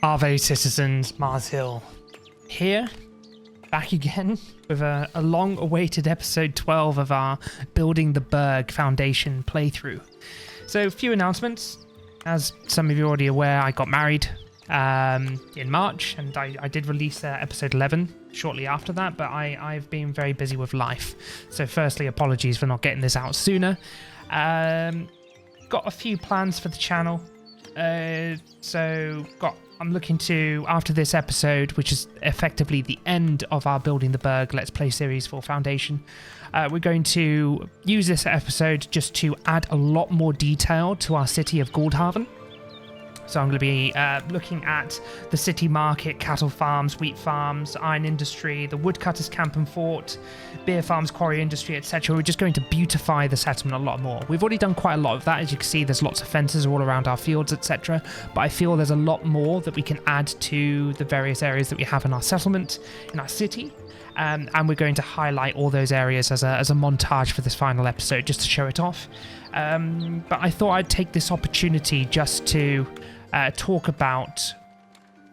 Arvo citizens, MarZhill here, back again with a long-awaited episode 12 of our Building the Burg Foundation playthrough. So, a few announcements. As some of you are already aware, I got married in March, and I did release episode 11 shortly after that, but I've been very busy with life. So firstly, apologies for not getting this out sooner. Got a few plans for the channel. I'm looking to, after this episode, which is effectively the end of our Building the Burg Let's Play series for Foundation, we're going to use this episode just to add a lot more detail to our city of Guldhavn. So I'm going to be looking at the city market, cattle farms, wheat farms, iron industry, the woodcutters camp and fort, beer farms, quarry industry, etc. We're just going to beautify the settlement a lot more. We've already done quite a lot of that. As you can see, there's lots of fences all around our fields, etc. But I feel there's a lot more that we can add to the various areas that we have in our settlement, in our city. And we're going to highlight all those areas as a montage for this final episode, just to show it off. But I thought I'd take this opportunity just to talk about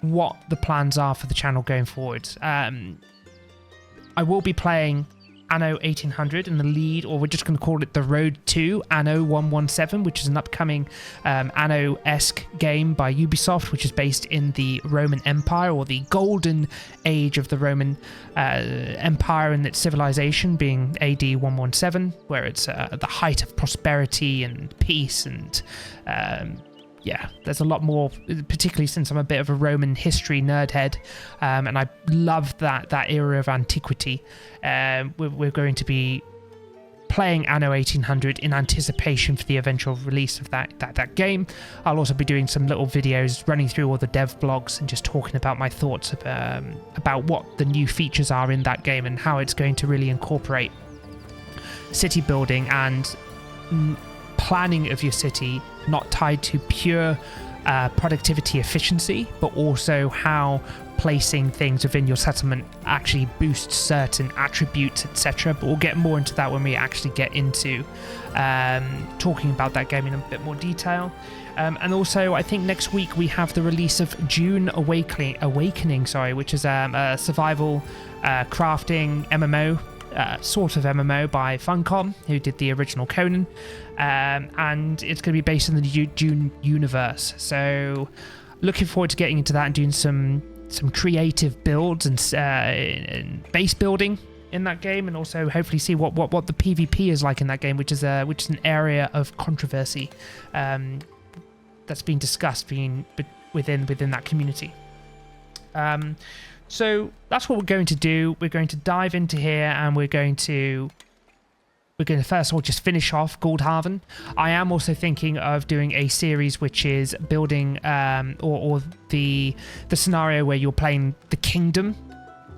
what the plans are for the channel going forward. I will be playing Anno 1800 in the lead, or we're just going to call it the Road to Anno 117, which is an upcoming Anno-esque game by Ubisoft, which is based in the Roman Empire, or the golden age of the Roman Empire and its civilization, being AD 117, where it's at the height of prosperity and peace and yeah, there's a lot more, particularly since I'm a bit of a Roman history nerdhead, and I love that era of antiquity. We're going to be playing Anno 1800 in anticipation for the eventual release of that game. I'll also be doing some little videos running through all the dev blogs and just talking about my thoughts about what the new features are in that game and how it's going to really incorporate city building and planning of your city, not tied to pure productivity efficiency, but also how placing things within your settlement actually boosts certain attributes, etc. But we'll get more into that when we actually get into talking about that game in a bit more detail. And also, I think next week we have the release of June Awakening, which is a survival crafting MMO. Sort of MMO by Funcom, who did the original Conan, and it's going to be based in the Dune universe. So, looking forward to getting into that and doing some creative builds and base building in that game, and also hopefully see what the PvP is like in that game, which is an area of controversy that's been discussed within that community. So that's what we're going to do. We're going to dive into here, and we're going to first of all just finish off Guldhavn. I am also thinking of doing a series which is building or the scenario where you're playing the kingdom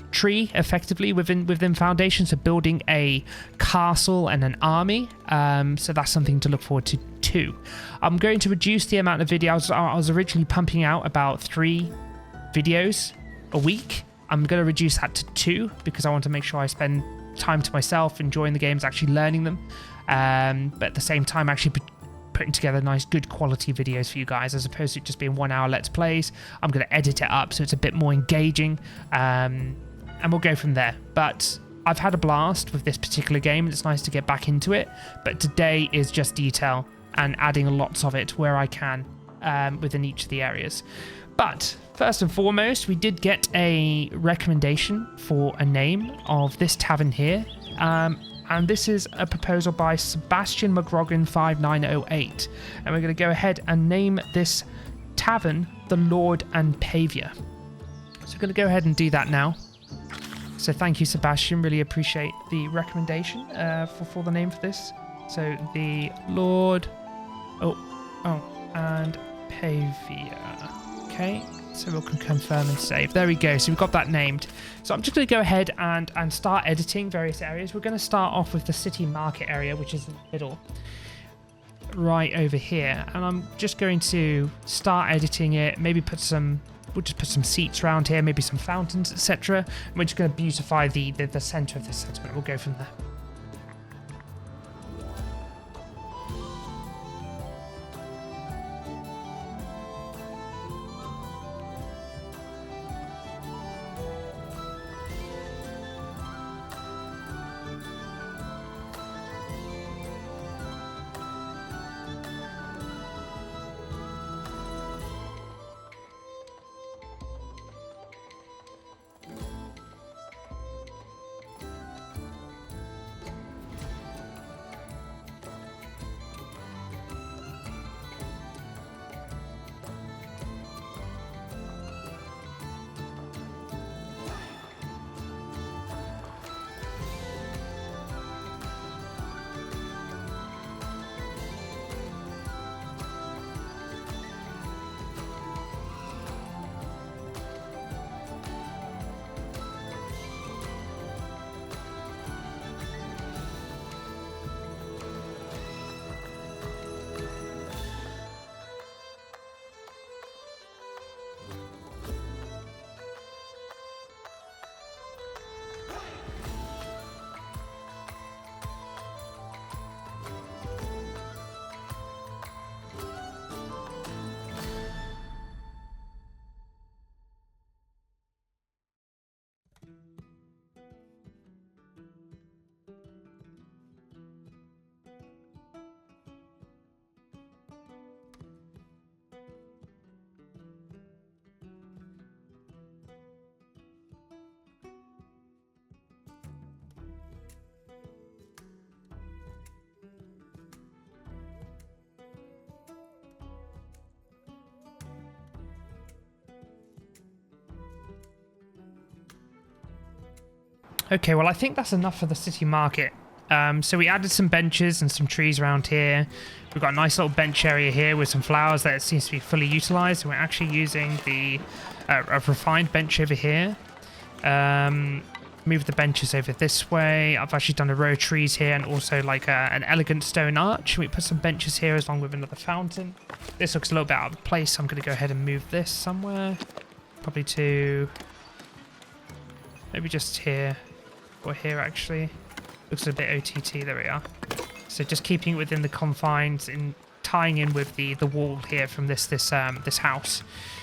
tree effectively within Foundation, so building a castle and an army. So that's something to look forward to too. I'm going to reduce the amount of videos. I was originally pumping out about 3 videos a week. I'm going to reduce that to 2 because I want to make sure I spend time to myself, enjoying the games, actually learning them, but at the same time actually putting together nice good quality videos for you guys, as opposed to just being 1 hour let's plays. I'm going to edit it up so it's a bit more engaging, and we'll go from there. But I've had a blast with this particular game, and it's nice to get back into it, but today is just detail and adding lots of it where I can within each of the areas. But first and foremost, we did get a recommendation for a name of this tavern here, and this is a proposal by Sebastian McGrogan 5908, and we're going to go ahead and name this tavern the Lord and Pavia. So we're going to go ahead and do that now. So thank you, Sebastian, really appreciate the recommendation for the name for this. So the Lord and Pavia. Okay, so we can confirm and save. There we go. So we've got that named. So I'm just going to go ahead and start editing various areas. We're going to start off with the city market area, which is in the middle, right over here. And I'm just going to start editing it. Maybe we'll just put some seats around here, maybe some fountains, etc. And we're just going to beautify the center of this settlement. We'll go from there. Okay, well, I think that's enough for the city market. So we added some benches and some trees around here. We've got a nice little bench area here with some flowers that seems to be fully utilized. And we're actually using the a refined bench over here. Move the benches over this way. I've actually done a row of trees here and also like an elegant stone arch. We put some benches here along with another fountain. This looks a little bit out of place, so I'm going to go ahead and move this somewhere. Probably to maybe just here or here actually. Looks a bit OTT. There we are. So just keeping it within the confines and tying in with the wall here from this house.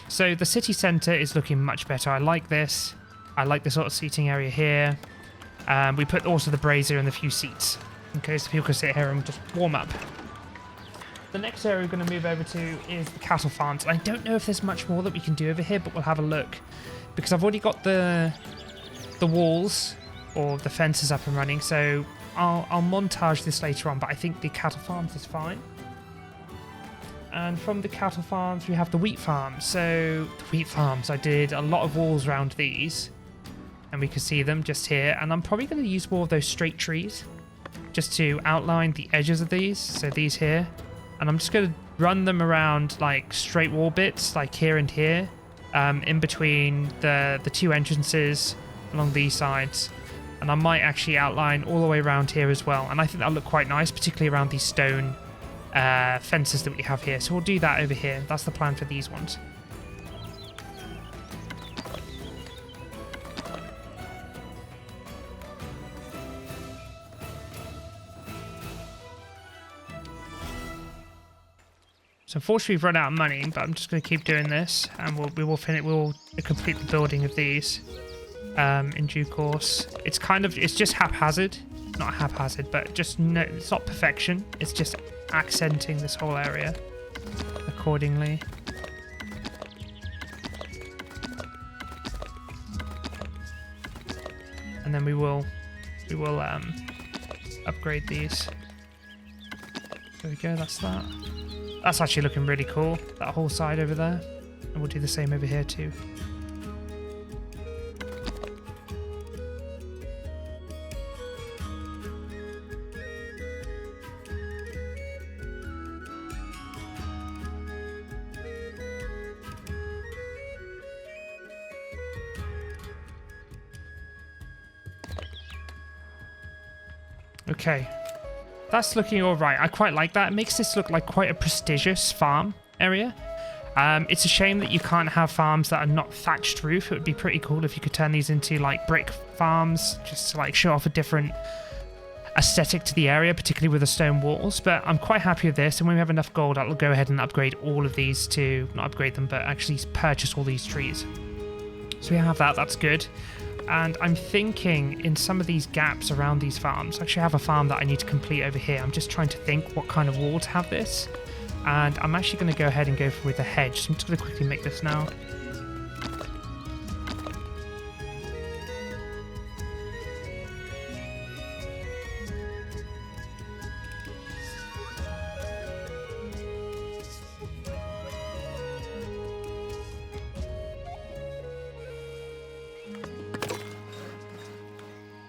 So the city centre is looking much better. I like this. I like the sort of seating area here. We put also the brazier and the few seats. Okay, so people can sit here and just warm up. The next area we're going to move over to is the cattle farms. I don't know if there's much more that we can do over here, but we'll have a look. Because I've already got the walls or the fences up and running, so I'll montage this later on, but I think the cattle farms is fine. And from the cattle farms, we have the wheat farms. So the wheat farms, I did a lot of walls around these, and we can see them just here. And I'm probably going to use more of those straight trees just to outline the edges of these. So these here, and I'm just going to run them around like straight wall bits, like here and here, in between the two entrances along these sides. And I might actually outline all the way around here as well. And I think that'll look quite nice, particularly around these stone fences that we have here. So we'll do that over here. That's the plan for these ones. So unfortunately we've run out of money, but I'm just going to keep doing this, and we'll complete the building of these in due course. It's just haphazard, not haphazard, but just no, it's not perfection. It's just accenting this whole area accordingly. And then we will upgrade these. There we go. That's that. That's actually looking really cool. That whole side over there, and we'll do the same over here too. Okay, that's looking all right. I quite like that. It makes this look like quite a prestigious farm area. It's a shame that you can't have farms that are not thatched roof. It would be pretty cool if you could turn these into like brick farms, just to like show off a different aesthetic to the area, particularly with the stone walls. But I'm quite happy with this, and when we have enough gold, I'll go ahead and upgrade all of these to, not upgrade them, but actually purchase all these trees. So we have that. That's good. And I'm thinking in some of these gaps around these farms, I actually have a farm that I need to complete over here. I'm just trying to think what kind of wall to have this. And I'm actually going to go ahead and go with a hedge. So I'm just going to quickly make this now.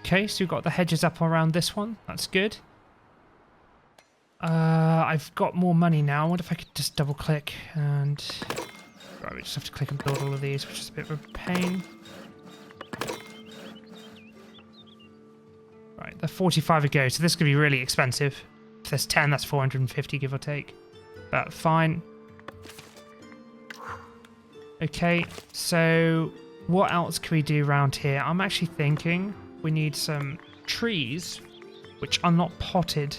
Okay, so we've got the hedges up around this one. That's good. I've got more money now. I wonder if I could just double click and... Right, we just have to click and build all of these, which is a bit of a pain. Right, they're 45 a go, so this could be really expensive. If there's 10, that's 450, give or take. But fine. Okay, so what else can we do around here? I'm actually thinking... we need some trees, which are not potted.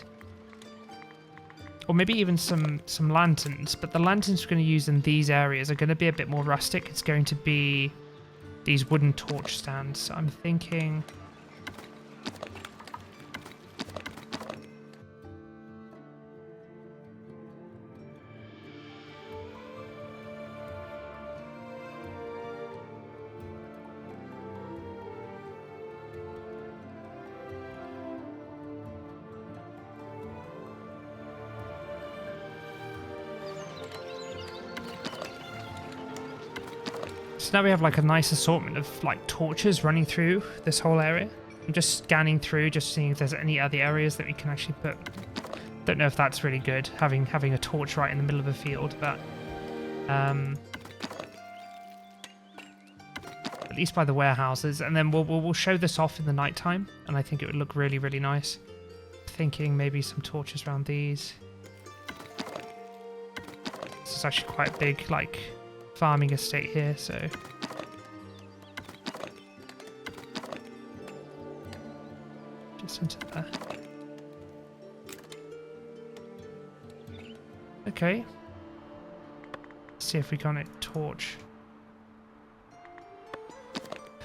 Or maybe even some lanterns. But the lanterns we're going to use in these areas are going to be a bit more rustic. It's going to be these wooden torch stands. So I'm thinking... So now we have like a nice assortment of like torches running through this whole area. I'm just scanning through, just seeing if there's any other areas that we can actually put. Don't know if that's really good, having a torch right in the middle of a field, but at least by the warehouses. And then we'll show this off in the nighttime, and I think it would look really, really nice. Thinking maybe some torches around these. This is actually quite a big, like, farming estate here, so. Just into there. Okay. Let's see if we got a torch.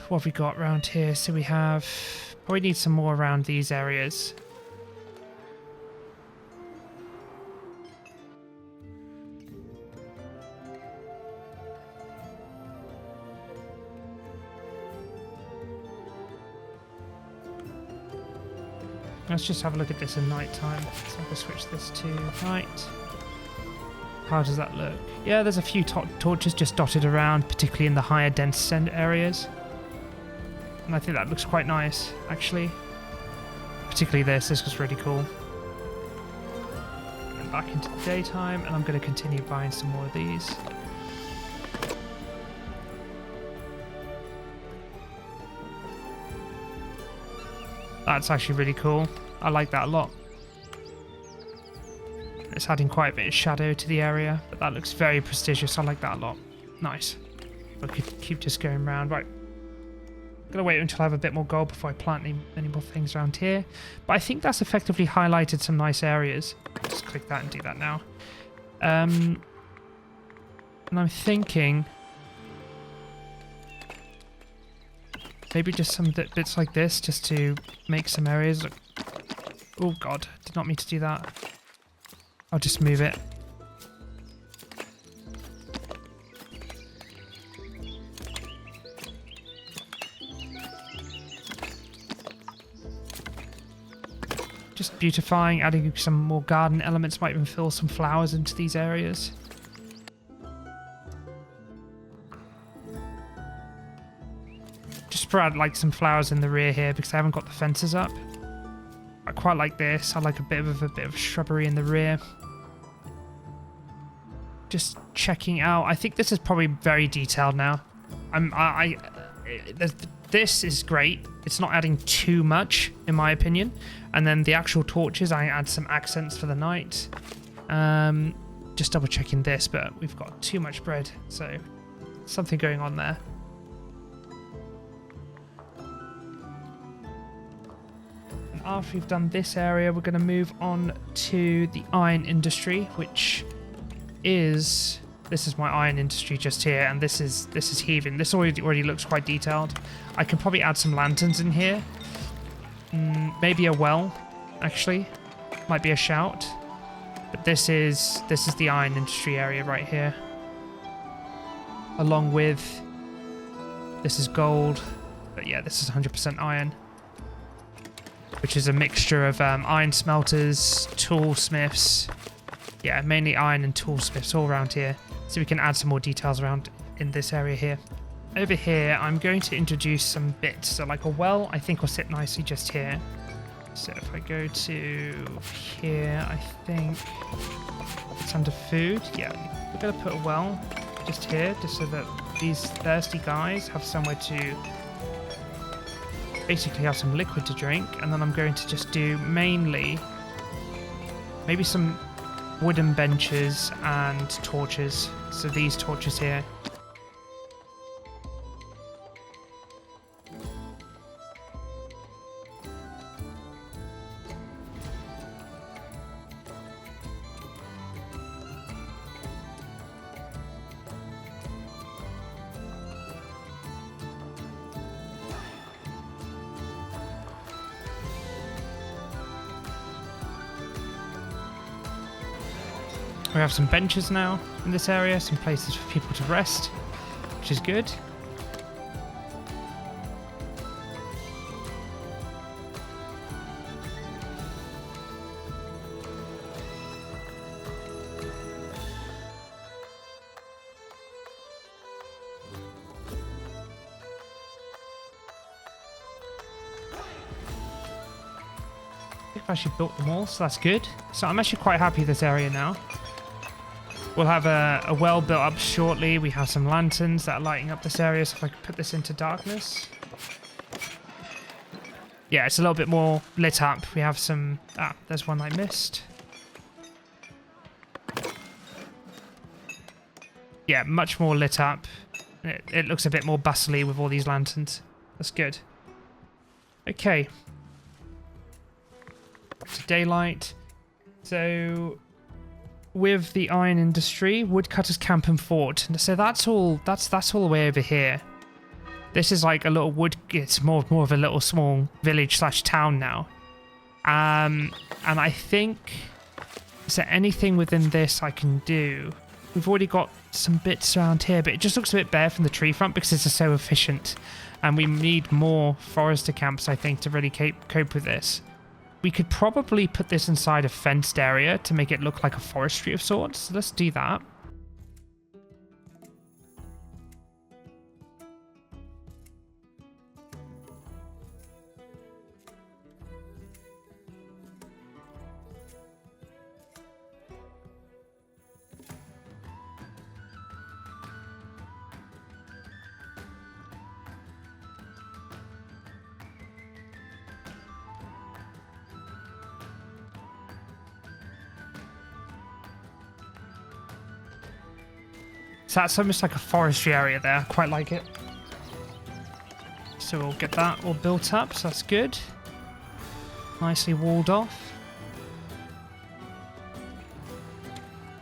What have we got around here? So we have... Probably need some more around these areas. Let's just have a look at this in night time. So I'm going to switch this to night. How does that look? Yeah, there's a few torches just dotted around, particularly in the higher dense areas. And I think that looks quite nice, actually. Particularly this was really cool. And back into the daytime, and I'm going to continue buying some more of these. That's actually really cool. I like that a lot. It's adding quite a bit of shadow to the area, but that looks very prestigious. I like that a lot. Nice. I could keep just going around. Right. I'm going to wait until I have a bit more gold before I plant any more things around here. But I think that's effectively highlighted some nice areas. Just click that and do that now. And I'm thinking... maybe just some bits like this, just to make some areas. Oh god, did not mean to do that. I'll just move it. Just beautifying, adding some more garden elements, might even fill some flowers into these areas. Add like some flowers in the rear here because I haven't got the fences up. I quite like this. I like a bit of shrubbery in the rear. Just checking out. I think this is probably very detailed now. This is great. It's not adding too much in my opinion. And then the actual torches, I add some accents for the night. Just double checking this, but we've got too much bread, so something going on there. After we've done this area, we're going to move on to the iron industry, which is... this is my iron industry just here, and this is heaving. This already looks quite detailed. I can probably add some lanterns in here. Maybe a well, actually. Might be a shout. But this is the iron industry area right here. Along with... this is gold. But yeah, this is 100% iron. Which is a mixture of iron smelters, toolsmiths. Yeah, mainly iron and toolsmiths all around here. So we can add some more details around in this area here. Over here, I'm going to introduce some bits. So like a well, I think will sit nicely just here. So if I go to here, I think it's under food. Yeah, we're going to put a well just here, just so that these thirsty guys have somewhere to basically have some liquid to drink. And then I'm going to just do mainly maybe some wooden benches and torches. So these torches here. We have some benches now in this area, some places for people to rest, which is good. we've actually built them all, so that's good. So I'm actually quite happy with this area now. We'll have a well built up shortly. We have some lanterns that are lighting up this area, so if I could put this into darkness. Yeah, it's a little bit more lit up. We have some... Ah, there's one I missed. Yeah, much more lit up. It looks a bit more bustly with all these lanterns. That's good. Okay. It's daylight. So, with the iron industry, woodcutters camp and fort. So that's all the way over here. This is like a little wood... It's more of a little small village / town now. And I think... Is there anything within this I can do? We've already got some bits around here, but it just looks a bit bare from the tree front because it's so efficient. And we need more forester camps, I think, to really cope with this. We could probably put this inside a fenced area to make it look like a forestry of sorts. So let's do that. So that's almost like a forestry area there. I quite like it. So we'll get that all built up, so that's good. Nicely walled off.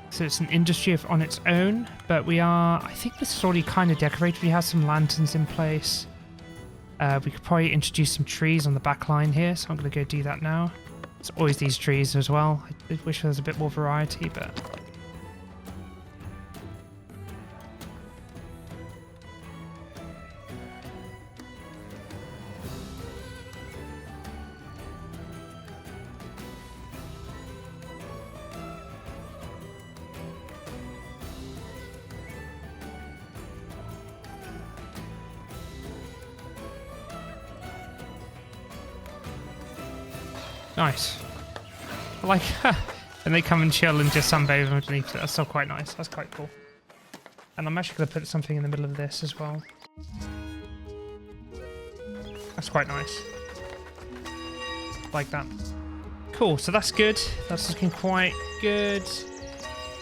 So it's an industry on its own, but we are... I think this is already kind of decorated. We have some lanterns in place. We could probably introduce some trees on the back line here, so I'm going to go do that now. There's always these trees as well. I wish there was a bit more variety, but... Nice. I like and they come and chill and just sunbathe underneath it. That's still quite nice. That's quite cool. And I'm actually going to put something in the middle of this as well. That's quite nice. Like that. Cool, so that's good. That's looking quite good.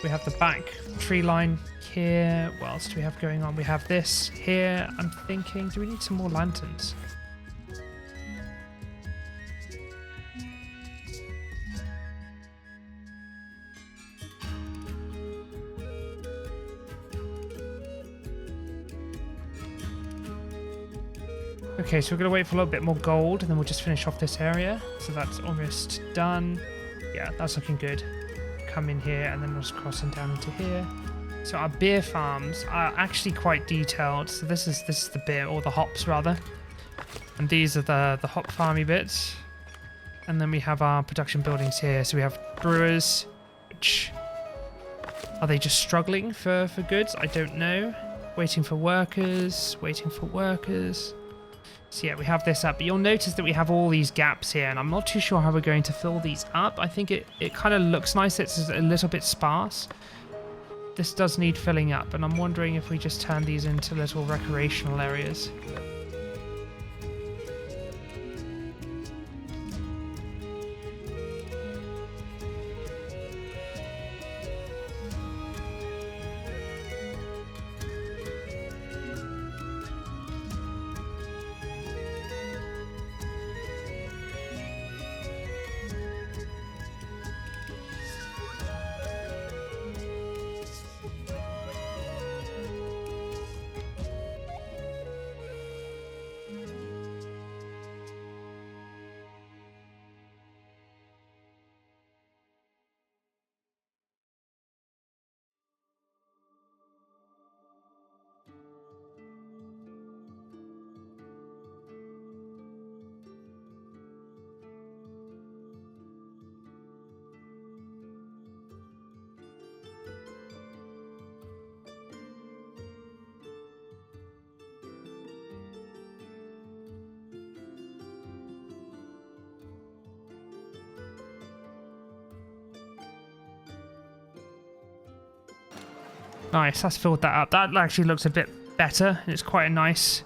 We have the back tree line here. What else do we have going on? We have this here. I'm thinking, do we need some more lanterns? Okay, so we're going to wait for a little bit more gold, and then we'll just finish off this area. So that's almost done. Yeah, that's looking good. Come in here, and then we'll just cross them down into here. So our beer farms are actually quite detailed. So this is the beer, or the hops rather. And these are the hop farmy bits. And then we have our production buildings here. So we have brewers, which... Are they just struggling for goods? I don't know. Waiting for workers, waiting for workers... So yeah, we have this up, but you'll notice that we have all these gaps here, and I'm not too sure how we're going to fill these up. I think it kind of looks nice. It's a little bit sparse. This does need filling up, and I'm wondering if we just turn these into little recreational areas. Nice, that's filled that up. That actually looks a bit better. It's quite a nice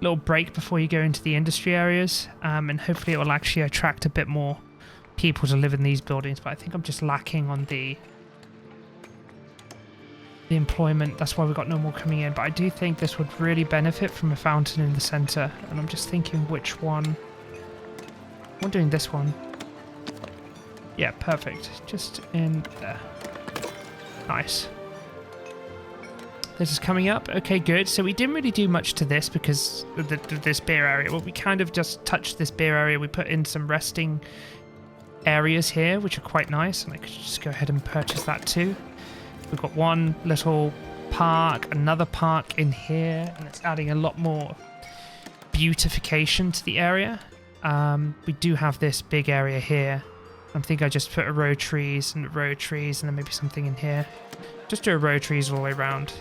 little break before you go into the industry areas. And hopefully it will actually attract a bit more people to live in these buildings. But I think I'm just lacking on the employment. That's why we've got no more coming in. But I do think this would really benefit from a fountain in the center. And I'm just thinking which one. I'm doing this one. Yeah, perfect. Just in there. Nice. This is coming up. Okay, good. So we didn't really do much to this because of this beer area. Well, we kind of just touched this beer area. We put in some resting areas here, which are quite nice. And I could just go ahead and purchase that too. We've got one little park, another park in here, and it's adding a lot more beautification to the area. We do have this big area here. I think I just put a row of trees and a row of trees and then maybe something in here. Just do a row of trees all the way around.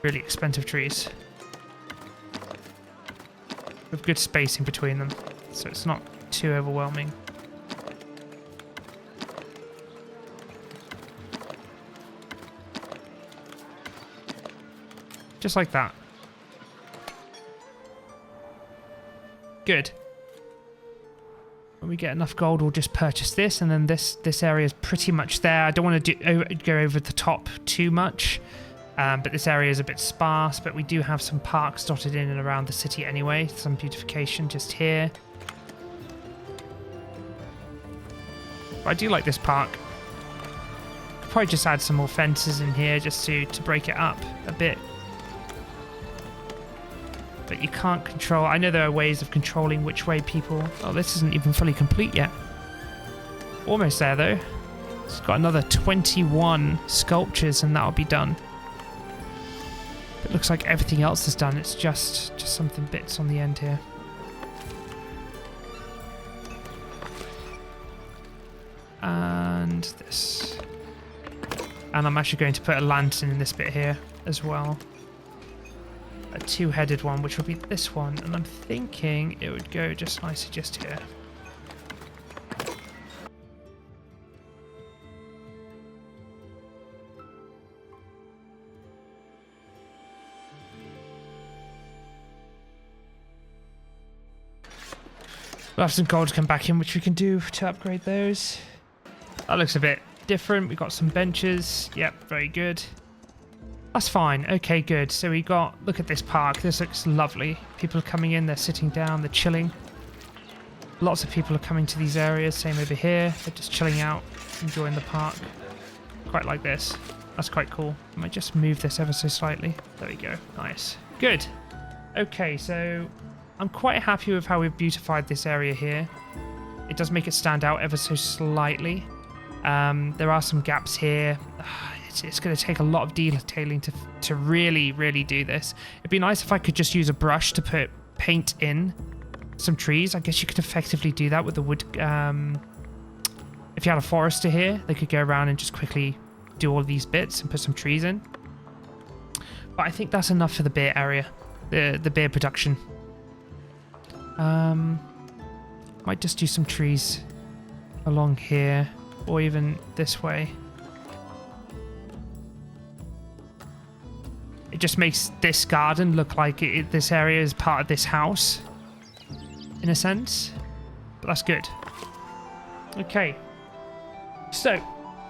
Really expensive trees. With good spacing between them, so it's not too overwhelming. Just like that. Good. When we get enough gold, we'll just purchase this, and then this area is pretty much there. I don't want to go over the top too much, but this area is a bit sparse, but we do have some parks dotted in and around the city anyway. Some beautification just here. But I do like this park. Could probably just add some more fences in here just to break it up a bit. But you can't control. I know there are ways of controlling which way people. Oh, this isn't even fully complete yet. Almost there though. It's got another 21 sculptures and that'll be done. It looks like everything else is done. It's just something bits on the end here. And this. And I'm actually going to put a lantern in this bit here as well. A two-headed one, which will be this one, and I'm thinking it would go just nicely just here. We'll have some gold to come back in, which we can do to upgrade those. That looks a bit different. We've got some benches. Yep, very good. That's fine. Okay, good. So we got, look at this park. This looks lovely. People are coming in, they're sitting down, they're chilling. Lots of people are coming to these areas. Same over here. They're just chilling out, enjoying the park. Quite like this. That's quite cool. I might just move this ever so slightly. There we go. Nice. Good. Okay, so I'm quite happy with how we've beautified this area here. It does make it stand out ever so slightly. There are some gaps here. It's going to take a lot of detailing to really, really do this. It'd be nice if I could just use a brush to put paint in some trees. I guess you could effectively do that with the wood. If you had a forester here, they could go around and just quickly do all of these bits and put some trees in. But I think that's enough for the beer area, the beer production. Might just do some trees along here or even this way. It just makes this garden look like this area is part of this house, in a sense. But that's good. Okay. So,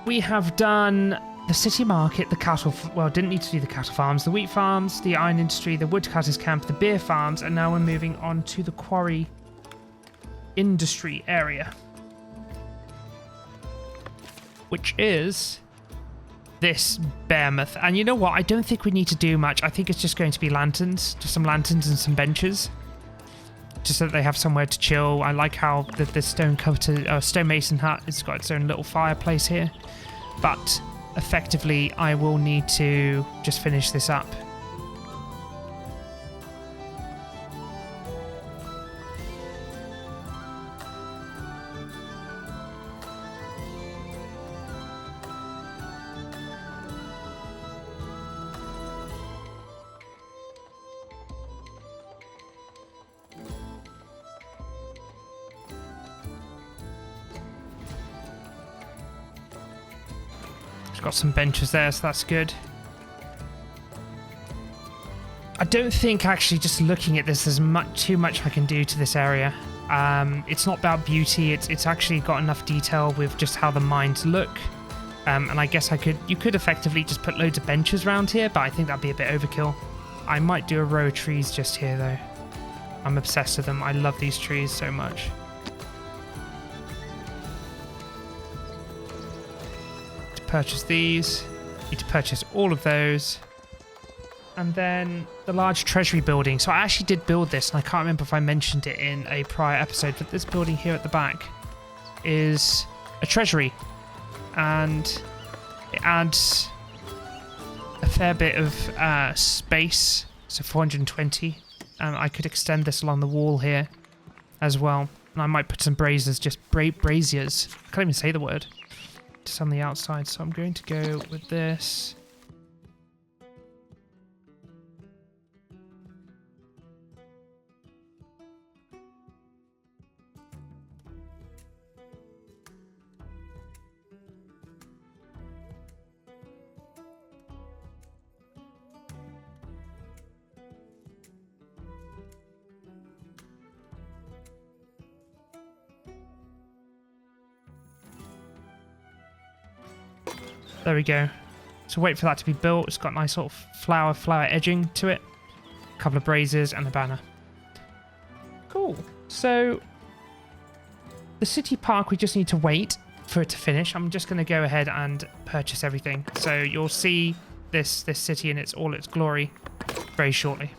we have done the city market, the cattle... Well, didn't need to do the cattle farms, the wheat farms, the iron industry, the woodcutters camp, the beer farms, and now we're moving on to the quarry industry area. Which is... this behemoth. And you know what? I don't think we need to do much. I think it's just going to be lanterns. Just some lanterns and some benches. Just so that they have somewhere to chill. I like how the stonemason hut has got its own little fireplace here. But effectively, I will need to just finish this up. Got some benches there, so that's good. I don't think actually just looking at this, there's too much I can do to this area. It's not about beauty. It's actually got enough detail with just how the mines look. And I guess you could effectively just put loads of benches around here, but I think that'd be a bit overkill. I might do a row of trees just here though. I'm obsessed with them. I love these trees so much. To purchase these, need to purchase all of those. And then the large treasury building. So I actually did build this, and I can't remember if I mentioned it in a prior episode, but this building here at the back is a treasury. And it adds a fair bit of space, so 420. And I could extend this along the wall here as well. And I might put some braziers, just braziers. I can't even say the word. Just on the outside. So I'm going to go with this. There we go. So wait for that to be built. It's got nice sort of flower edging to it. A couple of braziers and a banner. Cool. So the city park, we just need to wait for it to finish. I'm just going to go ahead and purchase everything. So you'll see this city in all its glory very shortly.